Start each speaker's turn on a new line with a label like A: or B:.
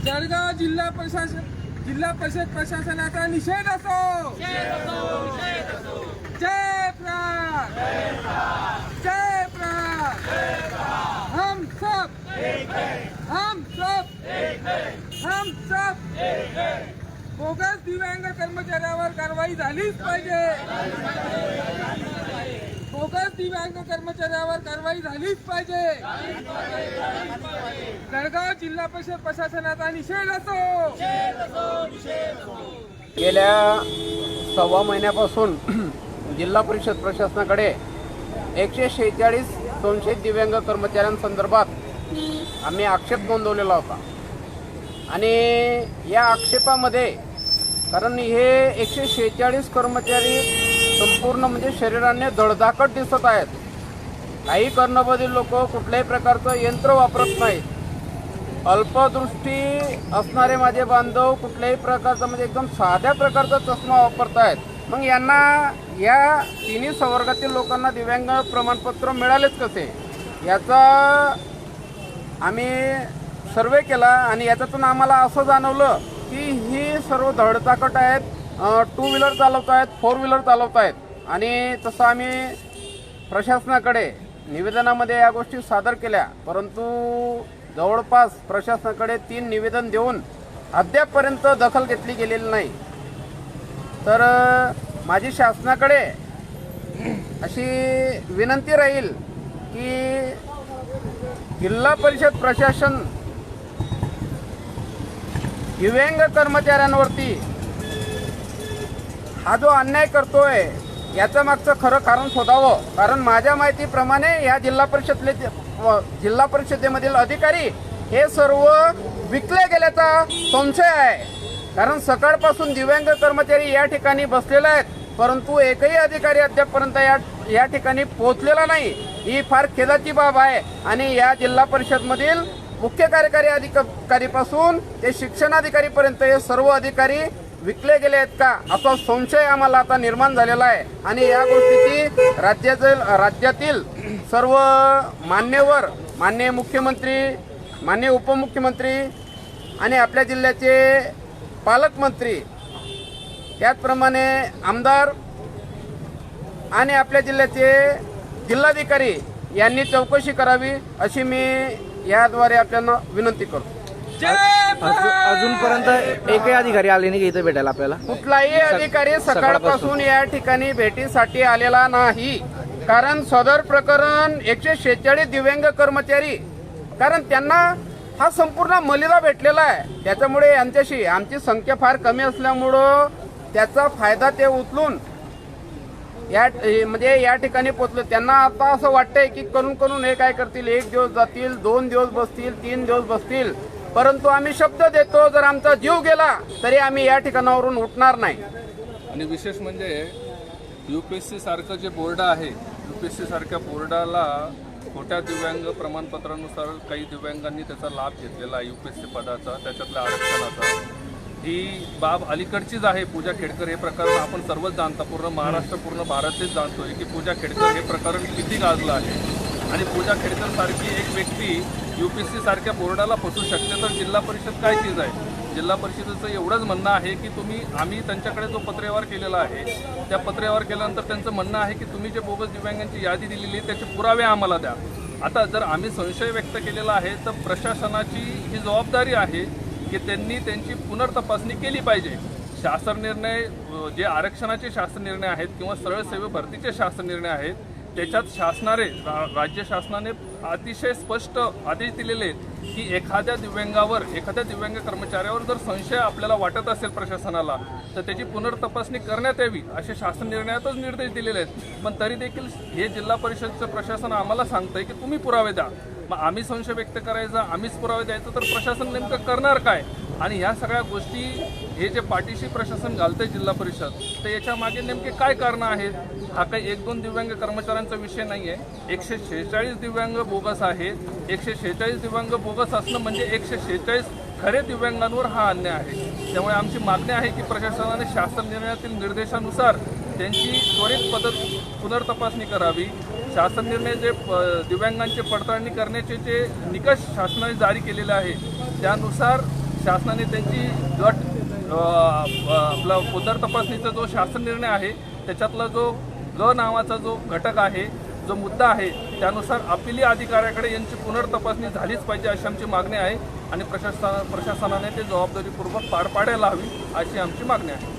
A: जळगाव जिल्हा परिषद प्रशासनाचा निषेध असो। जय प्रहार, जय प्रहार, हम सब बोगस दिव्यांग कर्मचाऱ्यावर कारवाई झालीच पाहिजे। बोगस दिव्यांग कर्मचाऱ्यावर कारवाई झालीच पाहिजे। जळगाव जिल्हा परिषद प्रशासनाचा निषेध असो।
B: गेल्या सव्वा महिन्यापासून जिल्हा परिषद प्रशासनाकडे 146 संशयित दिव्यांग कर्मचाऱ्यांसंदर्भात आम्ही आक्षेप नोंदवलेला होता आणि या आक्षेपामध्ये कारण हे 146 कर्मचारी संपूर्ण म्हणजे शरीराने धडधाकट दिसत आहेत। काही कर्णबधीर लोक कुठल्याही प्रकारचं यंत्र वापरत नाहीत। अल्पदृष्टी असणारे माझे बांधव कुठल्याही प्रकारचा म्हणजे एकदम साध्या प्रकारचा चष्मा वापरत आहेत। मग यांना या तिन्ही संवर्गातील लोकांना दिव्यांग प्रमाणपत्र मिळालेच कसे याचा आम्ही सर्वे केला आणि याच्यातून आम्हाला असं जाणवलं की ही सर्व धडधाकट आहेत, 2 व्हीलर चालवत आहेत, 4 व्हीलर चालवत आहेत आणि तसं आम्ही प्रशासनाकडे निवेदनामध्ये या गोष्टी सादर केल्या, परंतु जवळपास प्रशासनाकडे 3 निवेदन देऊन अद्यापपर्यंत दखल घेतली गेलेली नाही। तर माझी शासनाकडे अशी विनंती राहील की जिल्हा परिषद प्रशासन दिव्यांग कर्मचाऱ्यांवरती हा जो अन्याय करतोय याचं मागचं खरं कारण शोधावं। कारण माझ्या माहितीप्रमाणे या जिल्हा परिषदेमधील अधिकारी हे सर्व विकले गेल्याचा संशय आहे। कारण सकाळपासून दिव्यांग कर्मचारी या ठिकाणी बसलेले आहेत, परंतु एकही अधिकारी अद्यापपर्यंत या ठिकाणी पोहोचलेला नाही। ही फार खेदाची बाब आहे आणि या जिल्हा परिषदमधील मुख्य कार्यकारी अधिकारीपासून ते शिक्षणाधिकारीपर्यंत हे सर्व अधिकारी विकले गेले आहेत का असा संशय आम्हाला आता निर्माण झालेला आहे। आणि या गोष्टीची राज्यातील सर्व मान्यवर, माननीय मुख्यमंत्री, माननीय उपमुख्यमंत्री आणि आपल्या जिल्ह्याचे पालकमंत्री, त्याचप्रमाणे आमदार आणि आपल्या जिल्ह्याचे जिल्हाधिकारी यांनी चौकशी करावी अशी मी याद्वारे आपल्याला विनंती करतो।
C: अजूनपर्यंत एकही अधिकारी आले नाही इथे भेटायला आपल्याला?
B: कुठलाही अधिकारी सकाळपासून या ठिकाणी भेटीसाठी आलेला नाही। कारण सदर प्रकरण 146 दिव्यांग कर्मचारी, कारण त्यांना हा संपूर्ण मलिदा भेटलेला आहे, त्याच्यामुळे यांच्याशी आमची संख्या फार कमी असल्यामुळं त्याचा फायदा ते उचलून या ठिकाणी पोहोचले। त्यांना आता असं वाटतंय की करून हे काय करतील, 1 दिवस जातील, 2 दिवस बसतील, 3 दिवस बसतील, परंतु आम्ही शब्द देतो जर आमचा जीव गेला तरी आम्ही या ठिकाणावरून उठणार नाही।
D: आणि विशेष म्हणजे UPSC सारखं जे बोर्ड आहे, UPSC सारख्या बोर्डाला खोट्या दिव्यांग प्रमाणपत्रानुसार काही दिव्यांगांनी त्याचा लाभ घेतलेला आहे UPSC पदाचा, त्याच्यातल्या आरक्षणाचा। ही बाब अलीकडचीच आहे। पूजा खेडकर हे प्रकरण आपण सर्वच जाणता, पूर्ण महाराष्ट्र, पूर्ण भारतच जाणतोय की पूजा खेडकर हे प्रकरण किती गाजलं आहे। आणि पूजा खेडकर सारखी एक व्यक्ती UPSC सारख्या बोर्डाला फसू शकते तर जिल्हा परिषद काय चीज आहे? जिल्हा परिषदेचं एवढंच म्हणणं आहे की आम्ही त्यांच्याकडे जो पत्रव्यवहार केलेला आहे त्या पत्रव्यवहार केल्यानंतर त्यांचं म्हणणं आहे की तुम्ही जे बोगस दिव्यांगांची यादी दिलेली आहे त्याचे पुरावे आम्हाला द्या। आता जर आम्ही संशय व्यक्त केलेला आहे तर प्रशासनाची ही जबाबदारी आहे की त्यांनी त्यांची पुनर्तपासणी केली पाहिजे। शासन निर्णय जे आरक्षणाचे शासन निर्णय आहेत किंवा सरळ सेवा भरतीचे शासन निर्णय आहेत त्याच्यात राज्य शासनाने अतिशय स्पष्ट आदेश दिलेले आहेत की एखाद्या दिव्यांग कर्मचाऱ्यावर जर संशय आपल्याला वाटत असेल प्रशासनाला तर त्याची पुनर्तपासणी करण्यात यावी असे शासन निर्णयातच निर्देश दिलेले आहेत। पण तरी देखील हे जिल्हा परिषदचं प्रशासन आम्हाला सांगतंय की तुम्ही पुरावे द्या। मग आम्ही संशय व्यक्त करायचा, आम्हीच पुरावे द्यायचं, तर प्रशासन नेमकं करणार काय? आणि ह्या सगळ्या गोष्टी हे जे पाठीशी प्रशासन घालतंय जिल्हा परिषद, तर याच्या मागे नेमके काय कारणं आहेत? हा काही 1-2 दिव्यांग कर्मचाऱ्यांचा विषय नाही आहे। 146 दिव्यांग बोगस आहेत। 146 दिव्यांग बोगस असणं म्हणजे 146 खरे दिव्यांगांवर हा अन्याय आहे। त्यामुळे आमची मागणी आहे की प्रशासनाने शासन निर्णयातील निर्देशानुसार त्यांची त्वरित पुनर्तपासणी करावी। शासन निर्णय जे दिव्यांगांची पडताळणी करण्याचे जे निकष शासनाने जारी केलेले आहे त्यानुसार शासनाने त्यांची गट आपला पुदर तपासणीचा जो शासन निर्णय आहे त्याच्यातला जो ग नावाचा जो घटक आहे, जो मुद्दा आहे, त्यानुसार अपिली अधिकाऱ्याकडे यांची पुनर्तपासणी झालीच पाहिजे अशी आमची मागणी आहे आणि प्रशासनाने ते जबाबदारीपूर्वक पार पाडायला हवी अशी आमची मागणी आहे.